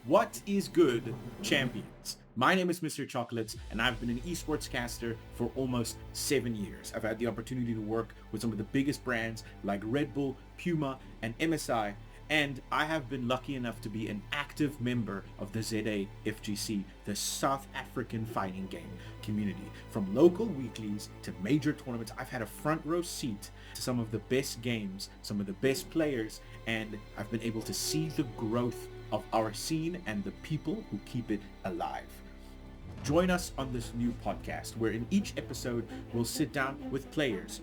What is good, champions? My name is Mr. Chocolates, and I've been an esports caster for almost 7 years. I've had the opportunity to work with some of the biggest brands like Red Bull, Puma, and MSI, and I have been lucky enough to be an active member of the ZA FGC, the South African fighting game community. From local weeklies to major tournaments, I've had a front row seat to some of the best games, some of the best players, and I've been able to see the growth of our scene and the people who keep it alive. Join us on this new podcast where in each episode we'll sit down with players,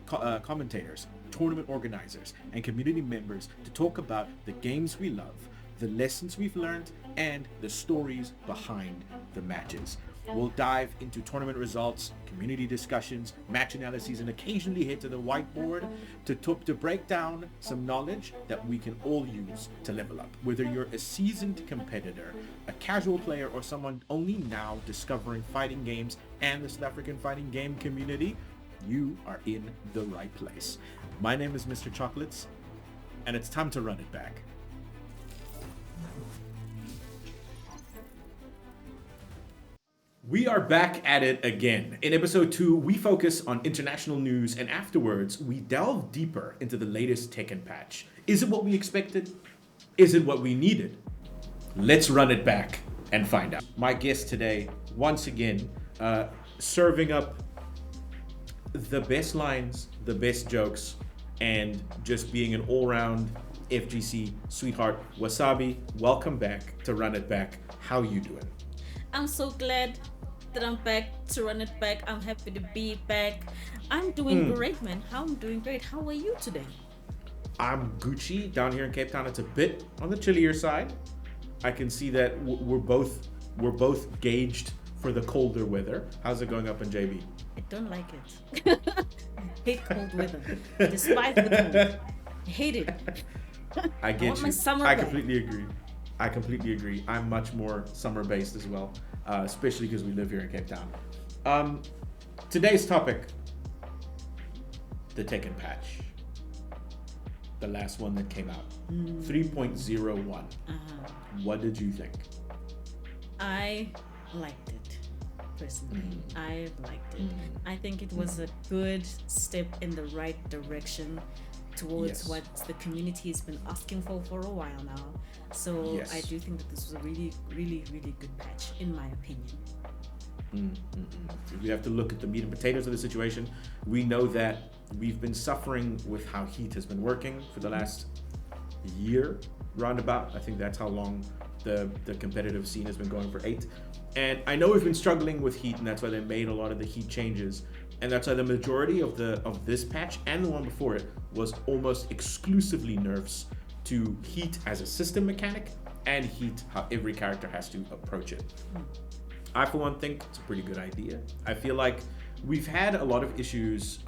commentators, tournament organizers, and community members to talk about the games we love, the lessons we've learned, and the stories behind the matches. We'll dive into tournament results, community discussions, match analyses, and occasionally head to the whiteboard to break down some knowledge that we can all use to level up. Whether you're a seasoned competitor, a casual player, or someone only now discovering fighting games and the South African fighting game community, you are in the right place. My name is Mr. Chocolates, and it's time to run it back. We are back at it again. In episode 2, we focus on international news, and afterwards, we delve deeper into the latest Tekken patch. Is it what we expected? Is it what we needed? Let's run it back and find out. My guest today, once again, serving up the best lines, the best jokes, and just being an all-round FGC sweetheart. Wasabi, welcome back to Run It Back. How you doing? I'm so glad that I'm back to run it back. I'm happy to be back. I'm doing great, man. I'm doing great. How are you today? I'm Gucci. Down here in Cape Town, it's a bit on the chillier side. I can see that we're both gauged for the colder weather. How's it going up in JB? I don't like it. I hate cold weather. Despite the cold. I hate it. I get want you. my summer I back. completely agree. I'm much more summer based as well, especially because we live here in Cape Town. Today's topic: the Tekken patch, the last one that came out, 3.01. What did you think? I liked it, personally. I liked it. I think it was a good step in the right direction towards Yes. what the community has been asking for a while now. So Yes. I do think that this was a really, really, really good patch, in my opinion. If we have to look at the meat and potatoes of the situation, we know that we've been suffering with how Heat has been working for the last year, roundabout. I think that's how long the competitive scene has been going, for 8. And I know we've been struggling with Heat, and that's why they made a lot of the Heat changes. And that's why the majority of this patch and the one before it was almost exclusively nerfs to Heat as a system mechanic and Heat how every character has to approach it. I, for one, think it's a pretty good idea. I feel like we've had a lot of issues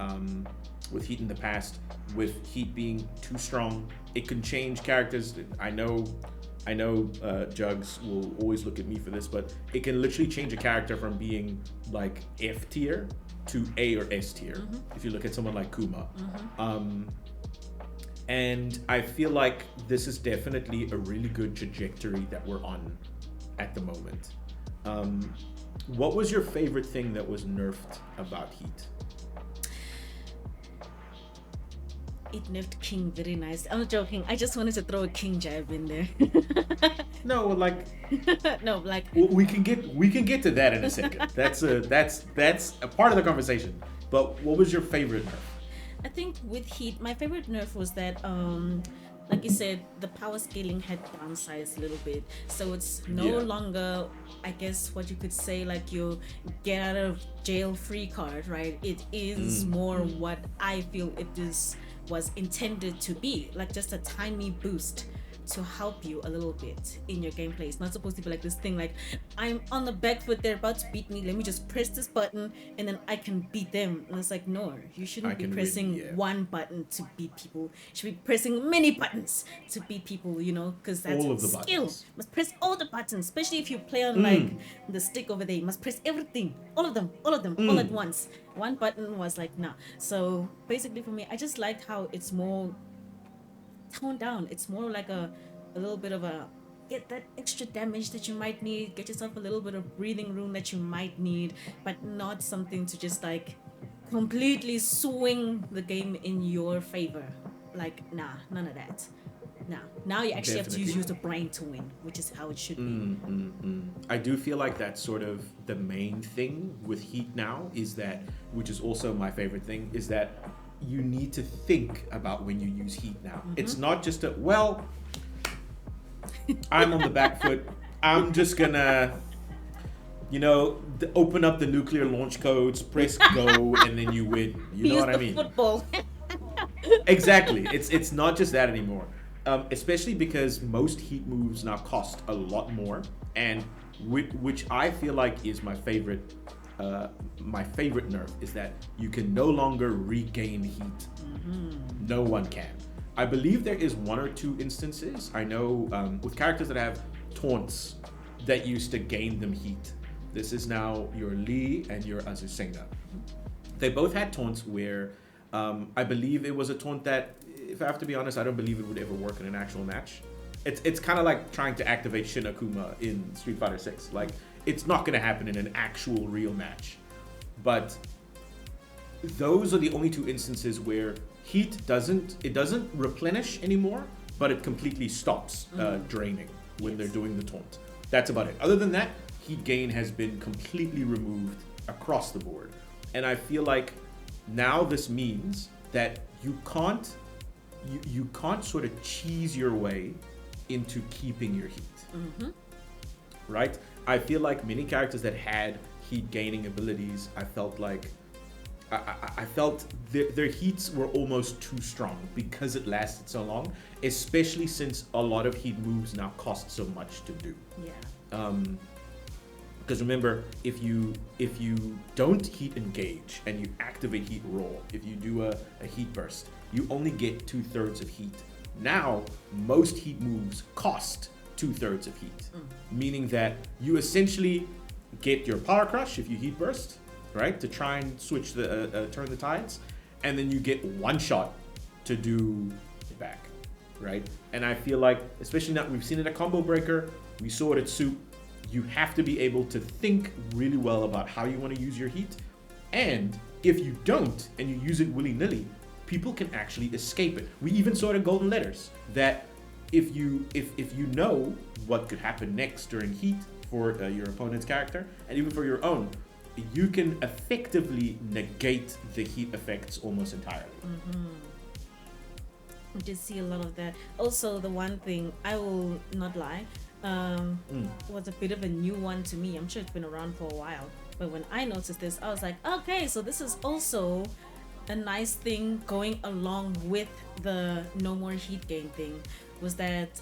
with Heat in the past, with Heat being too strong. It can change characters. I know Jugs will always look at me for this, but it can literally change a character from being like F tier to A or S tier. If you look at someone like Kuma. And I feel like this is definitely a really good trajectory that we're on at the moment. What was your favorite thing that was nerfed about Heat? It nerfed King very nice. I'm not joking. I just wanted to throw a King jab in there. No, like No, like we can get to that in a second. That's a part of the conversation. But what was your favorite nerf? I think with Heat, my favorite nerf was that like you said, the power scaling had downsized a little bit. So it's no longer, I guess what you could say, like your get out of jail free card, right? It is more what I feel was intended to be, like just a tiny boost to help you a little bit in your gameplay. It's not supposed to be like this thing like, I'm on the back foot, they're about to beat me, let me just press this button and then I can beat them. And it's like, no, you shouldn't be pressing one button to beat people. You should be pressing many buttons to beat people, you know, because that's All of the skill. buttons. You must press all the buttons, especially if you play on like the stick over there. You must press everything, all of them, all at once. One button was like, nah. So basically for me, I just liked how it's more toned down. It's more like a little bit of a get that extra damage that you might need, get yourself a little bit of breathing room that you might need, but not something to just like completely swing the game in your favor. Like, nah, none of that. Nah. Now you actually have to Definitely. use the brain to win, which is how it should be. I do feel like that's sort of the main thing with Heat now is that, which is also my favorite thing, is that you need to think about when you use Heat now. It's not just a, well, I'm on the back foot. I'm just gonna, open up the nuclear launch codes, press go, and then you win. You know Use what I the mean? football. Exactly. It's not just that anymore. Especially because most Heat moves now cost a lot more, and which I feel like is my favorite. My favorite nerf is that you can no longer regain Heat. No one can. I believe there is one or two instances. I know with characters that have taunts that used to gain them Heat. This is now your Lee and your Azucena. They both had taunts where I believe it was a taunt that, if I have to be honest, I don't believe it would ever work in an actual match. It's kind of like trying to activate Shin Akuma in Street Fighter 6. Like, it's not going to happen in an actual real match. But those are the only two instances where Heat doesn't replenish anymore, but it completely stops draining when they're doing the taunt. That's about it. Other than that, Heat gain has been completely removed across the board. And I feel like now this means that you can't sort of cheese your way into keeping your Heat. Right? I feel like many characters that had Heat gaining abilities, I felt like I felt their Heats were almost too strong because it lasted so long, especially since a lot of Heat moves now cost so much to do. Yeah. Because remember, if you don't Heat engage and you activate Heat roll, if you do a Heat burst, you only get 2/3 of Heat. Now, most Heat moves cost 2/3 of Heat, meaning that you essentially get your Power Crush if you Heat burst, right, to try and switch the turn the tides, and then you get one shot to do it back, right? And I feel like, especially now, we've seen it at Combo Breaker, we saw it at Soup. You have to be able to think really well about how you want to use your Heat, and if you don't and you use it willy-nilly, people can actually escape it. We even saw it in Golden Letters that if you know what could happen next during Heat for your opponent's character and even for your own, you can effectively negate the Heat effects almost entirely. We did see a lot of that. Also, the one thing I will not lie, was a bit of a new one to me. I'm sure it's been around for a while, but when I noticed this, I was like, okay, so this is also a nice thing going along with the no more Heat gain thing, was that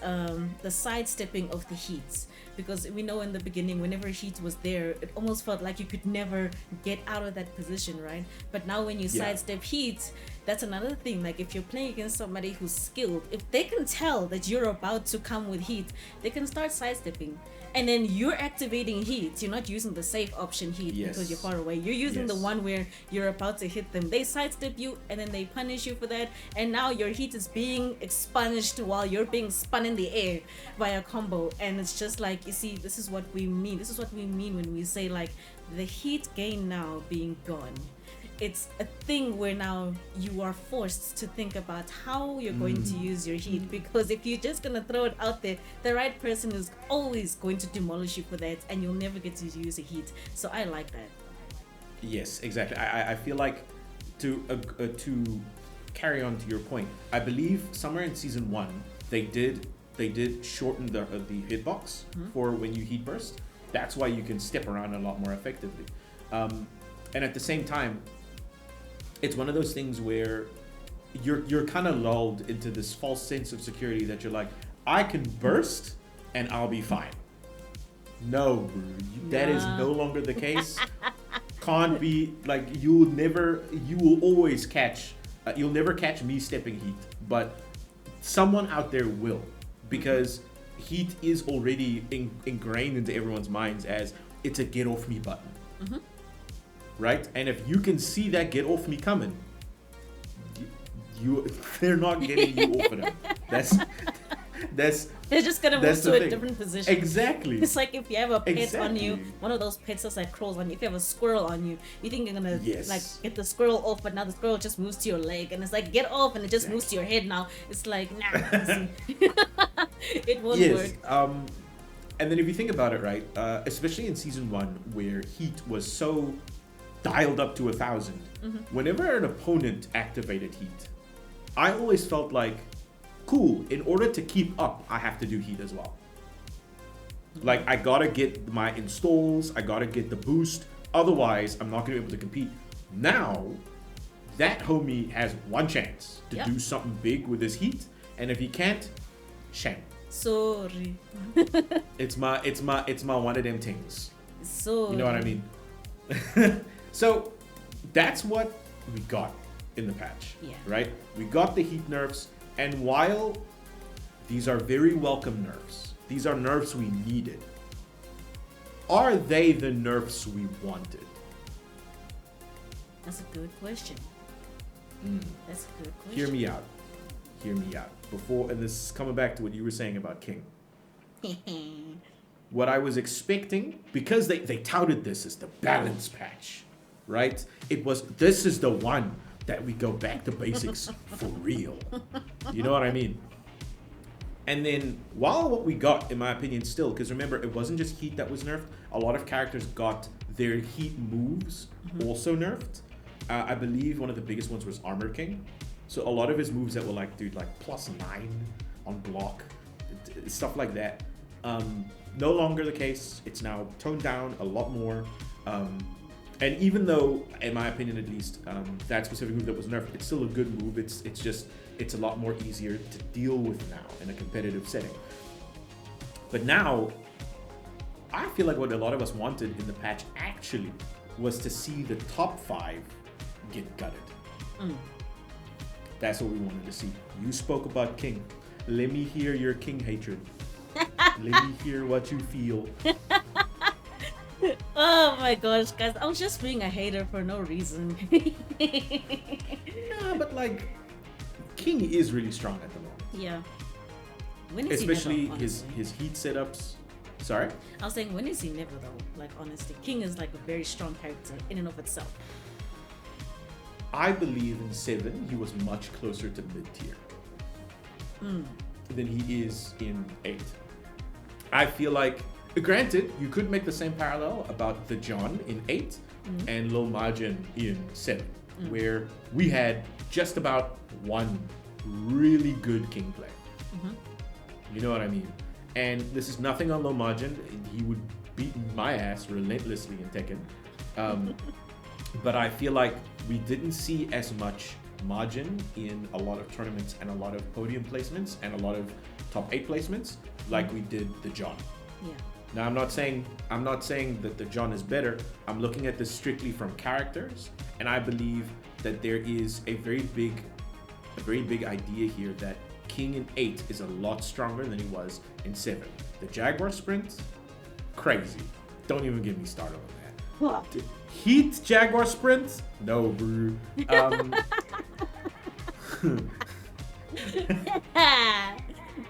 the sidestepping of the Heats, because we know in the beginning whenever Heat was there, it almost felt like you could never get out of that position, right? But now when you sidestep Heat, that's another thing. Like, if you're playing against somebody who's skilled, if they can tell that you're about to come with Heat, they can start sidestepping. And then you're activating Heat. You're not using the safe option Heat because you're far away. You're using the one where you're about to hit them. They sidestep you and then they punish you for that. And now your Heat is being expunged while you're being spun in the air by a combo. And it's just like, you see, this is what we mean. This is what we mean when we say, like, the Heat gain now being gone. It's a thing where now you are forced to think about how you're going to use your Heat, because if you're just gonna throw it out there, the right person is always going to demolish you for that, and you'll never get to use a Heat. So I like that. Yes, exactly. I feel like to carry on to your point, I believe somewhere in season 1 they did shorten the hitbox for when you Heat burst. That's why you can step around a lot more effectively. And at the same time, it's one of those things where you're kind of lulled into this false sense of security that you're like, I can burst and I'll be fine. No, that is no longer the case. Can't be. Like, you will always catch, you'll never catch me stepping Heat, but someone out there will, because Heat is already ingrained into everyone's minds as it's a get off me button. Right? And if you can see that get off me coming, they're not getting you off of them. That's They're just gonna move that's to the a thing. different position. Exactly. It's like if you have a pet on you, Exactly. one of those pets that's like crawls on you. If you have a squirrel on you, you think you're gonna Yes. like get the squirrel off, but now the squirrel just moves to your leg, and it's like get off, and it just moves to your head now. It's like nah, it won't Yes. work. And then if you think about it, right, especially in season 1, where heat was so dialed up to 1,000, whenever an opponent activated heat, I always felt like, cool, in order to keep up, I have to do heat as well. Like, I gotta get my installs, I gotta get the boost, otherwise I'm not gonna be able to compete. Now, that homie has one chance to Yep. do something big with his heat, and if he can't, shame. Sorry, It's my one of them things. sorry. You know what I mean? So that's what we got in the patch. Yeah. Right? We got the heat nerfs, and while these are very welcome nerfs, these are nerfs we needed. Are they the nerfs we wanted? That's a good question. That's a good question. Hear me out. Hear me out. Before, and this is coming back to what you were saying about King. What I was expecting, because they touted this as the balance patch, right? It was, this is the one that we go back to basics for real. You know what I mean? And then, while what we got, in my opinion, still, because remember, it wasn't just heat that was nerfed, a lot of characters got their heat moves also nerfed. I believe one of the biggest ones was Armor King. So a lot of his moves that were like, dude, like +9 on block, stuff like that. No longer the case. It's now toned down a lot more. And even though, in my opinion at least, that specific move that was nerfed, it's still a good move. It's just, it's a lot more easier to deal with now in a competitive setting. But now, I feel like what a lot of us wanted in the patch actually was to see the top 5 get gutted. That's what we wanted to see. You spoke about King. Let me hear your King hatred. Let me hear what you feel. Oh my gosh, guys! I was just being a hater for no reason. Nah, but like, King is really strong at the moment. Yeah. When is Especially he never, his honestly? heat setups. Sorry? I was saying, when is he never though? Like honestly, King is like a very strong character in and of itself. I believe in 7 he was much closer to mid-tier than he is in 8. I feel like, granted, you could make the same parallel about the John in 8 and Lil Majin in 7, where we had just about one really good King player. You know what I mean? And this is nothing on Lil Majin. He would beat my ass relentlessly in Tekken. But I feel like we didn't see as much Majin in a lot of tournaments and a lot of podium placements and a lot of top 8 placements like we did the John. Yeah. Now I'm not saying that the John is better. I'm looking at this strictly from characters, and I believe that there is a very big idea here that King in 8 is a lot stronger than he was in 7. The Jaguar sprint, crazy. Don't even get me started on that. What? Heat Jaguar sprint? No, bro.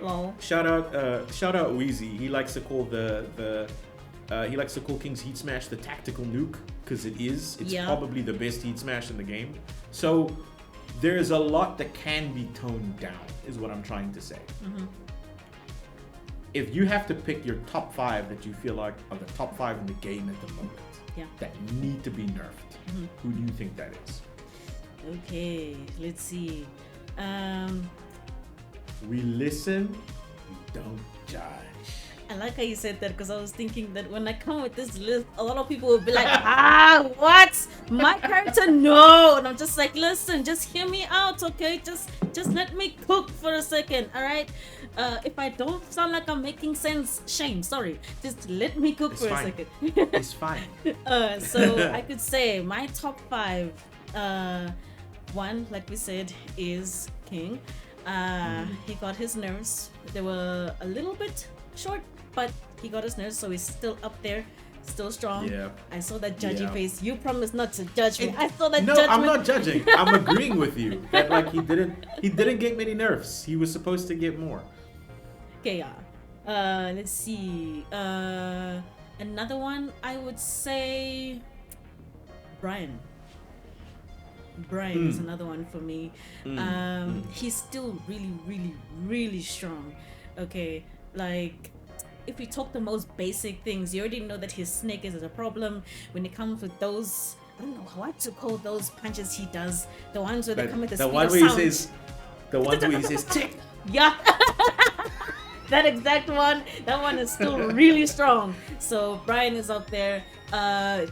Lol. Shout out Wheezy. He likes to call he likes to call King's Heat Smash the tactical nuke, because it's Yeah. probably the best Heat Smash in the game. So there's a lot that can be toned down, is what I'm trying to say. If you have to pick your top 5 that you feel like are the top 5 in the game at the moment, Yeah. that need to be nerfed, who do you think that is? Okay, let's see. We listen, we don't judge. I like how you said that, because I was thinking that when I come with this list, a lot of people will be like, what? My character? No. And I'm just like, listen, just hear me out, okay? Just let me cook for a second, all right? If I don't sound like I'm making sense, shame, sorry. Just let me cook It's for fine. a second. It's fine. So I could say my top 5, one, like we said, is King. He got his nerves. They were a little bit short, but he got his nerves, so he's still up there, still strong. Yeah. I saw that judgy Yeah. face. You promised not to judge me. I saw that No, judgment. I'm not judging. I'm agreeing with you that like he didn't get many nerfs. He was supposed to get more. Okay, yeah. Let's see. Another one, I would say Brian. Brian is another one for me. He's still really, really, really strong. Okay, like if we talk the most basic things, you already know that his snake is a problem when it comes with those. I don't know what to call those punches he does. The ones where they come with the speed one of where sound. he says, the one where he says, tick. Yeah. That exact one. That one is still really strong. So Brian is up there.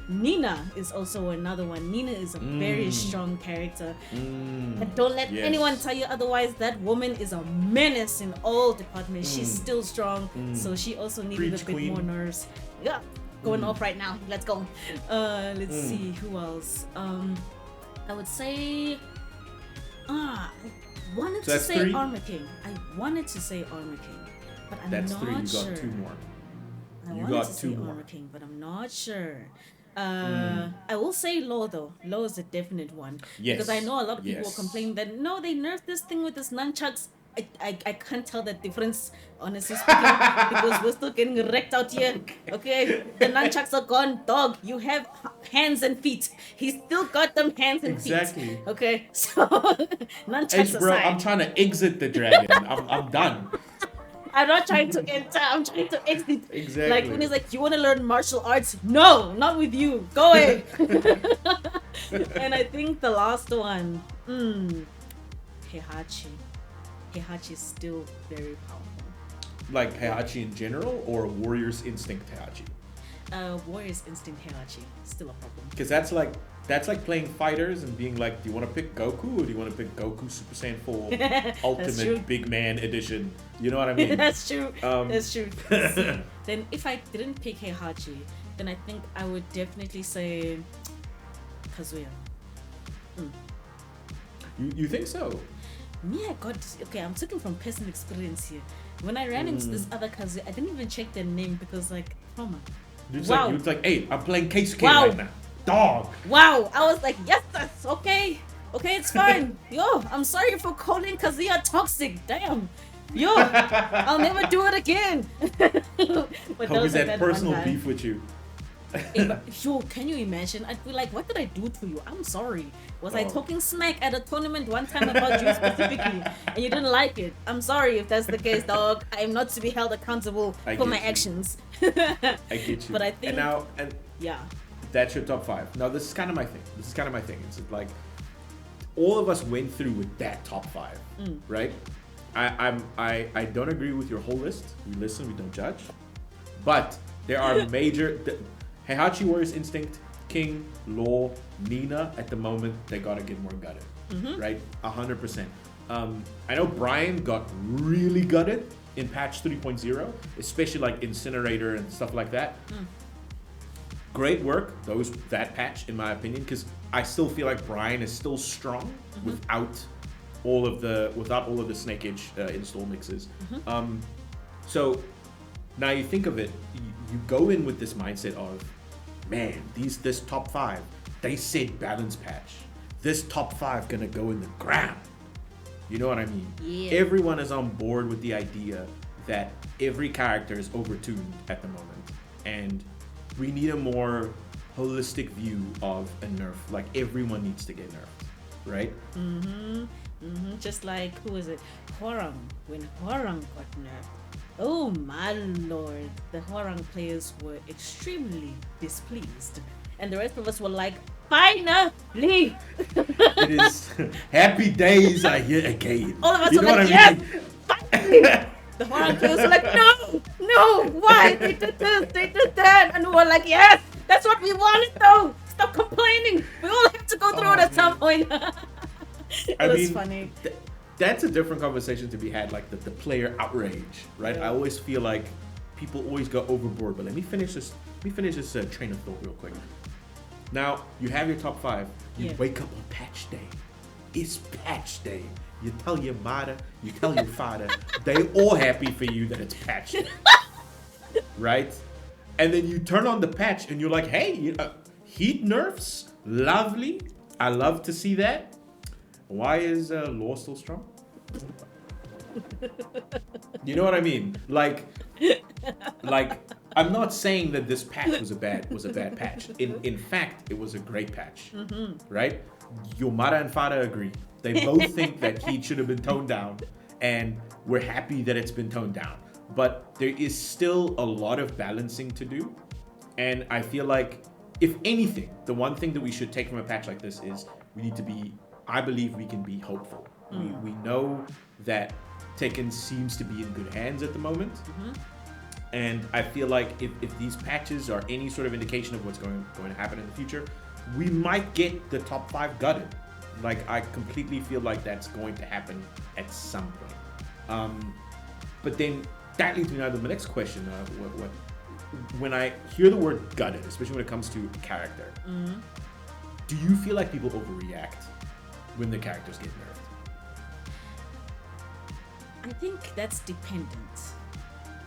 Nina is also another one. Nina is a very strong character. And don't let anyone tell you otherwise. That woman is a menace in all departments. She's still strong. So she also needed Preach, a bit queen. more nerves. Yeah. Going off right now. Let's go. Let's see who else. I would say I wanted So to that's say 3? Armor King. I wanted to say Armor King. But I'm That's not 3. You sure. got 2 more. I You wanted got to 2 say more. Armor King, but I'm not sure. I will say Law though. Law is a definite one. Yes. Because I know a lot of people Yes. complain that no, they nerfed this thing with this nunchucks. I can't tell the difference, honestly speaking, because we're still getting wrecked out here. Okay, the nunchucks are gone, dog. You have hands and feet. He's still got them hands and Exactly. feet. Okay, so nunchucks Hey, bro, aside. I'm trying to exit the dragon. I'm done. I'm not trying to enter. I'm trying to exit. Exactly. Like when he's like, "You want to learn martial arts?" No, not with you. Go away. And I think the last one, Heihachi. Heihachi is still very powerful. Like Heihachi in general, or Warrior's Instinct Heihachi? Warrior's Instinct Heihachi still a problem. Because that's like playing fighters and being like, do you want to pick Goku or do you want to pick Goku Super Saiyan 4 true. Ultimate Big Man Edition? You know what I mean? That's true. That's true. See, Um, then if I didn't pick Heihachi, then I think I would definitely say Kazuya. You think so? Me, I got okay. I'm talking from personal experience here. When I ran into this other Kazuya, I didn't even check their name because like trauma. Wow. You're like, hey, I'm playing Keisuke Wow. right now. Dog. Wow, I was like, yes, that's okay. Okay, it's fine. Yo, I'm sorry for calling Kazuya toxic. Damn. Yo, I'll never do it again. But How is like that one personal guy. beef with you? Yo, can you imagine? I'd be like, what did I do to you? I'm sorry. Was I Oh. talking smack at a tournament one time about you specifically and you didn't like it? I'm sorry if that's the case, dog. I am not to be held accountable I for get my you. actions. I get you. But I think- and Yeah. that's your top 5. Now this is kind of my thing. It's like all of us went through with that top 5, right? I don't agree with your whole list. We listen, we don't judge. But there are major Heihachi, Warrior's Instinct, King, Law, Nina. At the moment, they gotta get more gutted, right? 100%. I know Brian got really gutted in patch 3.0, especially like Incinerator and stuff like that. Great work, that patch, in my opinion, because I still feel like Brian is still strong without all of the snakeage install mixes. So now you think of it, you go in with this mindset of, man, this top 5, they said balance patch. This top 5 gonna go in the ground. You know what I mean? Yeah. Everyone is on board with the idea that every character is overtuned at the moment, and we need a more holistic view of a nerf. Like everyone needs to get nerfed, right? Just like, who is it? Hwoarang. When Hwoarang got nerfed. Oh my lord. The Hwoarang players were extremely displeased. And the rest of us were like, finally! It is happy days are here again. All of us You were know like, what I yes! mean? Finally! The Hwoarang players were like, no! Why? They did this, they did that! And we were like, yes! That's what we wanted though! Stop complaining! We all have to go through it at some point. It was funny. That's a different conversation to be had, like the player outrage, right? Yeah. I always feel like people always go overboard, but let me finish this train of thought real quick. Now, you have your top 5. You Yeah. wake up on patch day. It's patch day. You tell your mother, you tell your father. They all happy for you that it's patch day. Right? And then you turn on the patch and you're like, hey, heat nerfs, lovely. I love to see that. Why is Law still strong? You know what I mean? Like I'm not saying that this patch was a bad patch. In fact, it was a great patch. Right? Yomara and Fada agree. They both think that Heat should have been toned down, and we're happy that it's been toned down. But there is still a lot of balancing to do, and I feel like, if anything, the one thing that we should take from a patch like this is we need to be. I believe we can be hopeful. We know that Tekken seems to be in good hands at the moment. And I feel like if these patches are any sort of indication of what's going to happen in the future, we might get the top 5 gutted. Like, I completely feel like that's going to happen at some point. But then that leads me now to my next question. When I hear the word gutted, especially when it comes to character, do you feel like people overreact when the characters get nerfed? I think that's dependent.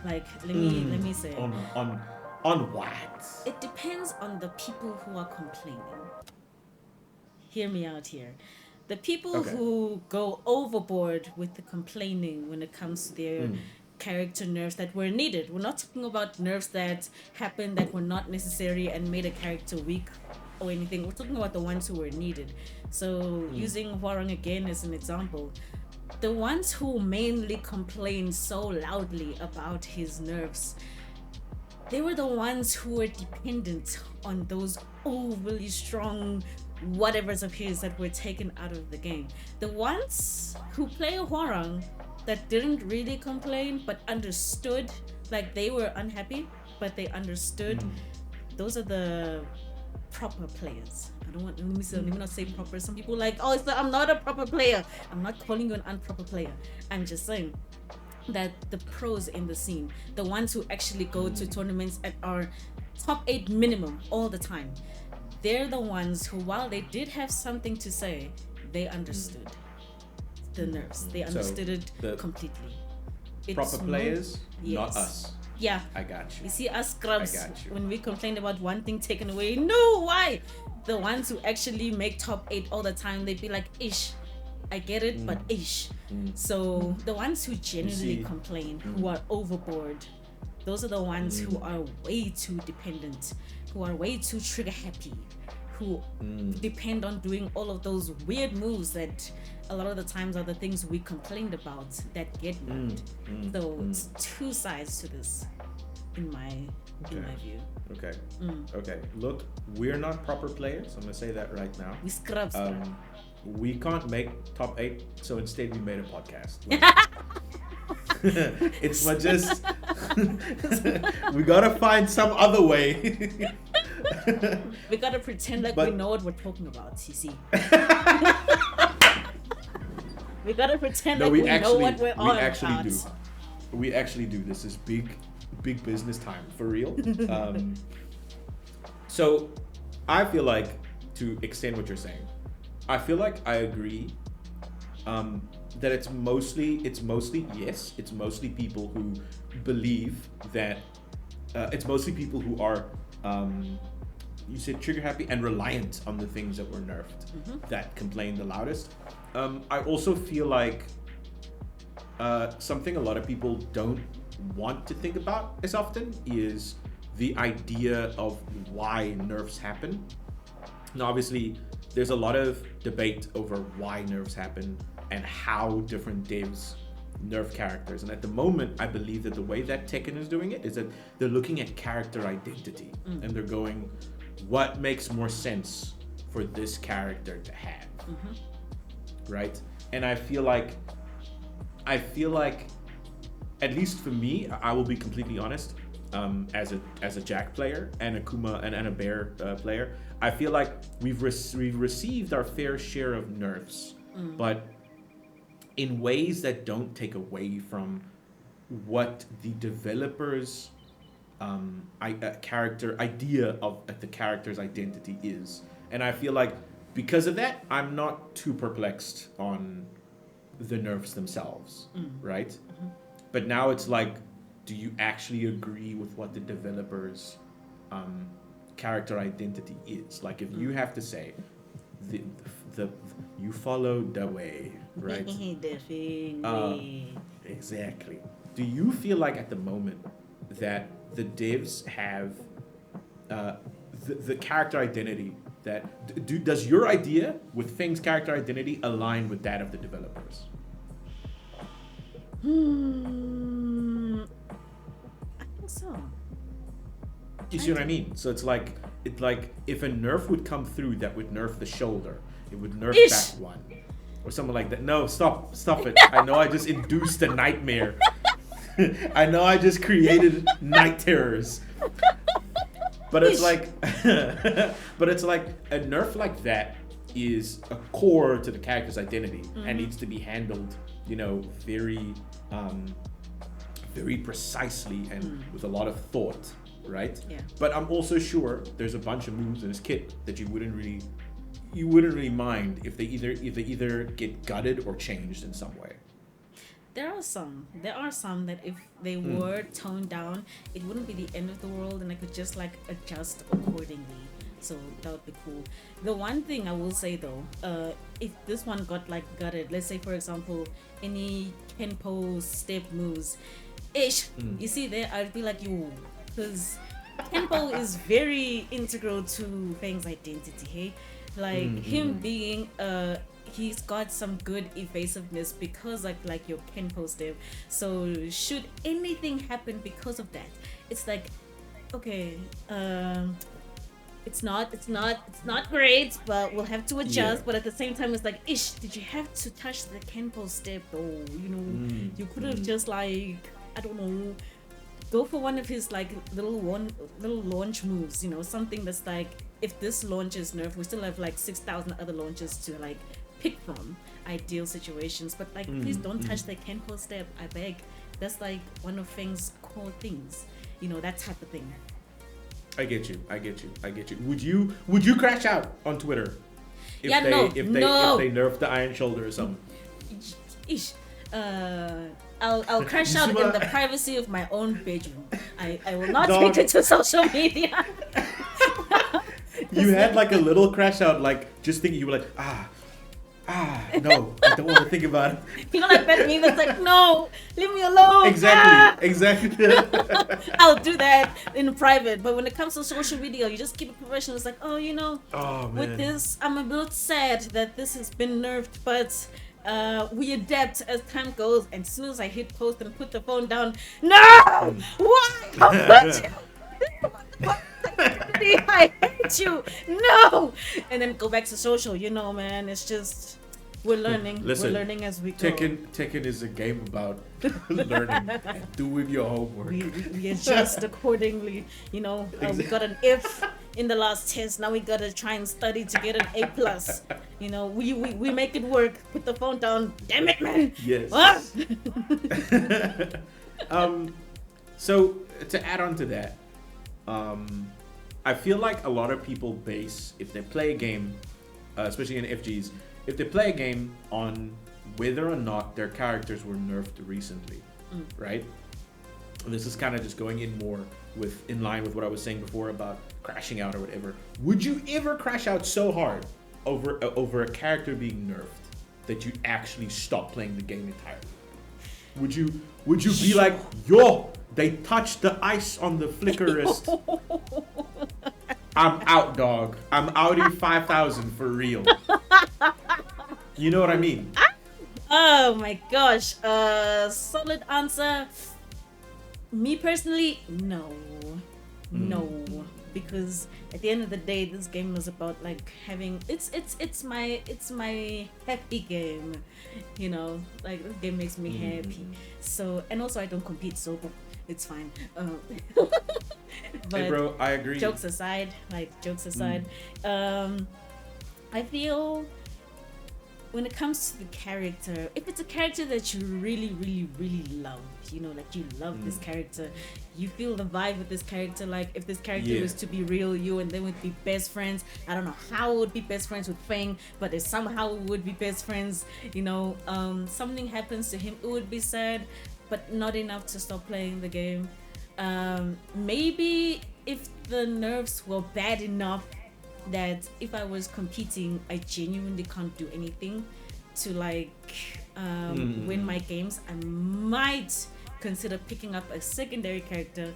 Like, let me say. On what? It depends on the people who are complaining. Hear me out here. The people who go overboard with the complaining when it comes to their character nerfs that were needed. We're not talking about nerfs that happened that were not necessary and made a character weak or anything. We're talking about the ones who were needed. So using Hwarang again as an example, the ones who mainly complained so loudly about his nerfs, they were the ones who were dependent on those overly strong whatevers of his that were taken out of the game. The ones who play Hwarang that didn't really complain but understood, like they were unhappy but they understood, those are the proper players. Let me not say proper. Some people like, I'm not a proper player. I'm not calling you an improper player. I'm just saying that the pros in the scene, the ones who actually go to tournaments and are top 8 minimum all the time, they're the ones who, while they did have something to say, they understood the nerves. They understood it completely. Proper players, not yes. us. Yeah. I got you. You see, us scrubs, I got you. when we complained about one thing taken away, no, why? The ones who actually make top 8 all the time, they'd be like, ish. I get it, but ish. So the ones who genuinely complain, who are overboard, those are the ones who are way too dependent, who are way too trigger happy, who depend on doing all of those weird moves that a lot of the times are the things we complained about that get nerfed. So it's two sides to this, in my view. Okay. Look, we're not proper players. I'm gonna say that right now. We scrubs. We can't make top 8, so instead we made a podcast. It's just we gotta find some other way. We gotta pretend like we know what we're talking about, you see. We gotta pretend like we know what we're on about. We actually do. This is big business time, for real. So I feel like, to extend what you're saying, I feel like I agree that it's mostly people who believe that it's mostly people who are you said trigger happy and reliant on the things that were nerfed that complain the loudest. I also feel like something a lot of people don't want to think about as often is the idea of why nerfs happen. Now, obviously, there's a lot of debate over why nerfs happen and how different devs nerf characters. And at the moment, I believe that the way that Tekken is doing it is that they're looking at character identity and they're going, what makes more sense for this character to have? Right? And I feel like, at least for me, I will be completely honest, as a Jack player and a Kuma and a Bear player, I feel like we've received our fair share of nerfs, but in ways that don't take away from what the developers' character idea of the character's identity is. And I feel like because of that, I'm not too perplexed on the nerfs themselves, right? But now it's like, do you actually agree with what the developers' character identity is? Like, if you have to say, the you followed the way, right? Definitely. Exactly. Do you feel like at the moment that the devs have uh, the character identity that does your idea with Fing's character identity align with that of the developers? Hmm. I think so. You I see what I do. mean? So it's like if a nerf would come through that would nerf the shoulder, it would nerf Ish. back one, or something like that. No, stop it! I know I just induced a nightmare. I know I just created night terrors. But it's Ish. like, but it's like a nerf like that is a core to the character's identity and needs to be handled, very, very precisely and with a lot of thought, right? Yeah. But I'm also sure there's a bunch of moves in this kit that you wouldn't really mind if they either get gutted or changed in some way. There are some. There are some that if they were toned down, it wouldn't be the end of the world, and I could just like adjust accordingly. So that would be cool. The one thing I will say though, if this one got like gutted, let's say for example, any Kenpo step moves, you see there, I'd be like you, because Kenpo is very integral to Fang's identity. Hey, like him being he's got some good evasiveness because like your Kenpo step. So should anything happen because of that, it's like okay, it's not great, but we'll have to adjust. Yeah. But at the same time, it's like, did you have to touch the Kenpo step though? You could have just like, I don't know, go for one of his like little launch moves. Something that's like, if this launch is nerfed, we still have like 6,000 other launches to like pick from. Ideal situations, but like, please don't touch the Kenpo step. I beg. That's like one of Feng's core things. That type of thing. I get you. Would you crash out on Twitter if Yeah, they no, if they no. if they nerf the Iron Shoulder or something? Ish. I'll crash out in Zuma- the privacy of my own bedroom. I will not Dog. take it to social media. You had like a little crash out, like just thinking, you were like, no, I don't want to think about it. Like that meme that's like, no, leave me alone. Exactly. I'll do that in private, but when it comes to social media, you just keep it professional. It's like, Oh man. with this, I'm a bit sad that this has been nerfed, but we adapt as time goes. And as soon as I hit post and put the phone down, no, why? How could you? I hate you. No, and then go back to social. Man, it's just we're learning. Listen, we're learning as we go. Tekken is a game about learning and doing your homework. We adjust accordingly. We got an F in the last test. Now we gotta try and study to get an A plus. We make it work. Put the phone down. Damn it, man. Yes. What? So to add on to that, I feel like a lot of people base, if they play a game, especially in FGs, if they play a game on whether or not their characters were nerfed recently, right? And this is kind of just going in more in line with what I was saying before about crashing out or whatever. Would you ever crash out so hard over a character being nerfed that you actually stop playing the game entirely? Would you be like, yo, they touched the ice on the flickerist. I'm out, dog. I'm outie 5,000 for real. You know what I mean? Oh my gosh. Solid answer. Me personally, no. No. Because at the end of the day, this game was about like having it's my happy game. Like this game makes me happy. So, and also I don't compete, so it's fine. But Hey bro, I agree. jokes aside, I feel when it comes to the character, if it's a character that you really, really, really love, like you love this character, you feel the vibe with this character. Like if this character was to be real, you and they would be best friends. I don't know how it would be best friends with Fang, but if somehow we would be best friends. Something happens to him, it would be sad, but not enough to stop playing the game. Maybe if the nerves were bad enough that if I was competing, I genuinely can't do anything to like win my games, I might consider picking up a secondary character.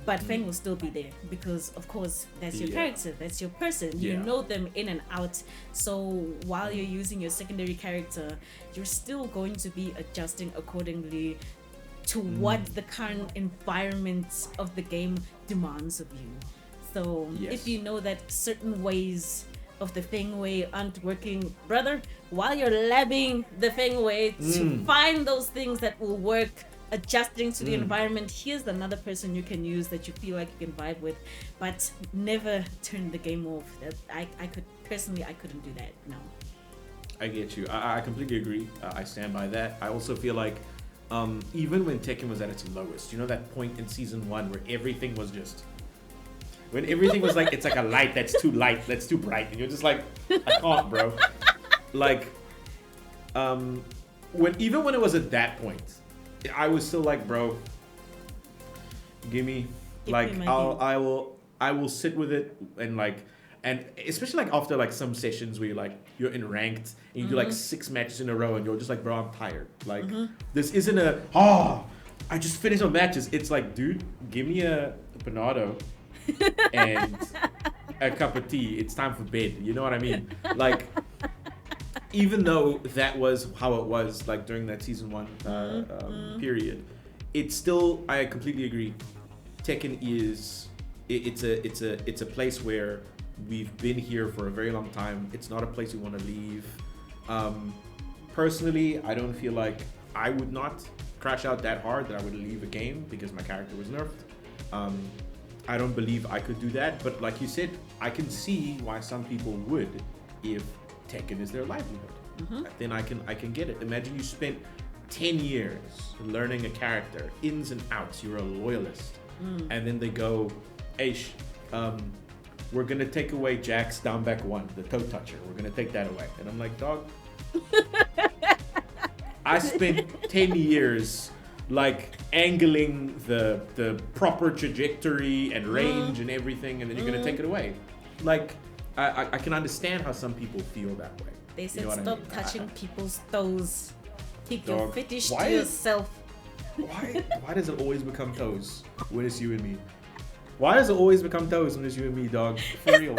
But Feng will still be there because, of course, that's your character, that's your person. You know them in and out. So while you're using your secondary character, you're still going to be adjusting accordingly to what the current environment of the game demands of you. So if you know that certain ways of the Feng way aren't working, brother, while you're labbing the Feng way to find those things that will work, adjusting to the environment, here's another person you can use that you feel like you can vibe with, but never turn the game off. That I couldn't do that. No. I get you. I completely agree. I stand by that. I also feel like even when Tekken was at its lowest, you know that point in season 1 where everything was just, when everything was like, it's like a light that's too light, that's too bright, and you're just like, I can't, bro. Like, when it was at that point, I was still like, bro, give me I will sit with it, and like, and especially like after like some sessions where you're in ranked and you do like 6 matches in a row and you're just like, bro, I'm tired. Like this isn't I just finished my matches. It's like, dude, give me a panado and a cup of tea. It's time for bed. You know what I mean? Like, even though that was how it was like during that season 1 period, it's still, I completely agree. Tekken is it's a place where we've been here for a very long time. It's not a place we want to leave. Personally, I don't feel like I would not crash out that hard that I would leave a game because my character was nerfed. I don't believe I could do that, but like you said, I can see why some people would if Tekken is their livelihood. Then I can get it. Imagine you spent 10 years learning a character, ins and outs, you're a loyalist, and then they go, Aish, we're gonna take away Jack's down back 1, the toe toucher, we're gonna take that away. And I'm like, dog, I spent 10 years like angling the proper trajectory and range and everything, and then you're gonna take it away. Like, I can understand how some people feel that way. They said, you know stop touching people's toes. Keep your fetish to yourself. Why does it always become toes when it's you and me? Why does it always become toes when it's you and me, dog? For real.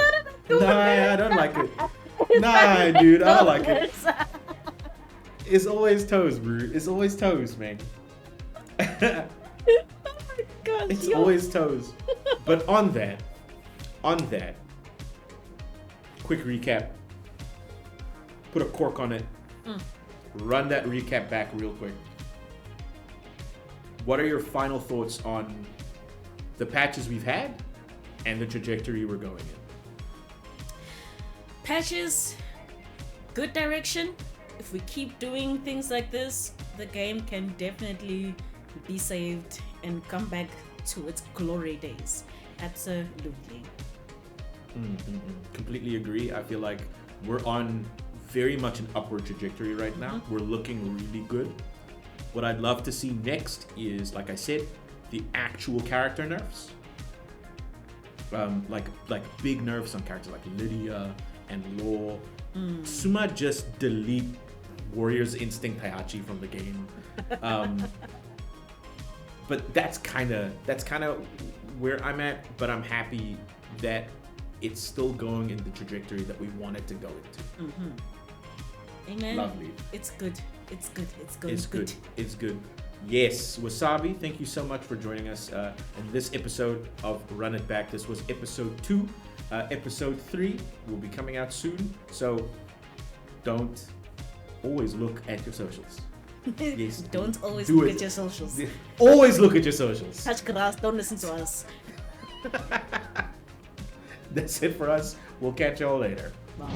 Nah, I don't like it. Nah, dude, I don't like it. It's always toes, bro. It's always toes, man. Oh my god. It's always toes. But on that, quick recap. Put a cork on it. Run that recap back real quick. What are your final thoughts on the patches we've had and the trajectory we're going in? Patches, good direction. If we keep doing things like this, the game can definitely be saved and come back to its glory days. Absolutely. Completely agree. I feel like we're on very much an upward trajectory right now. We're looking really good. What I'd love to see next is, like I said, the actual character nerfs. Like big nerfs on characters like Lydia and Law. Suma just delete Warrior's Instinct Heihachi from the game. But that's kind of where I'm at, but I'm happy that it's still going in the trajectory that we want it to go into. Amen. Lovely. It's good. It's good. It's good. It's good. It's good. Yes, Wasabi, thank you so much for joining us in this episode of Run It Back. This was episode 2. Episode 3 will be coming out soon, so don't always look at your socials. Yes, don't always look at your socials. Always look at your socials. Touch grass, don't listen to us. That's it for us. We'll catch y'all later. Bye.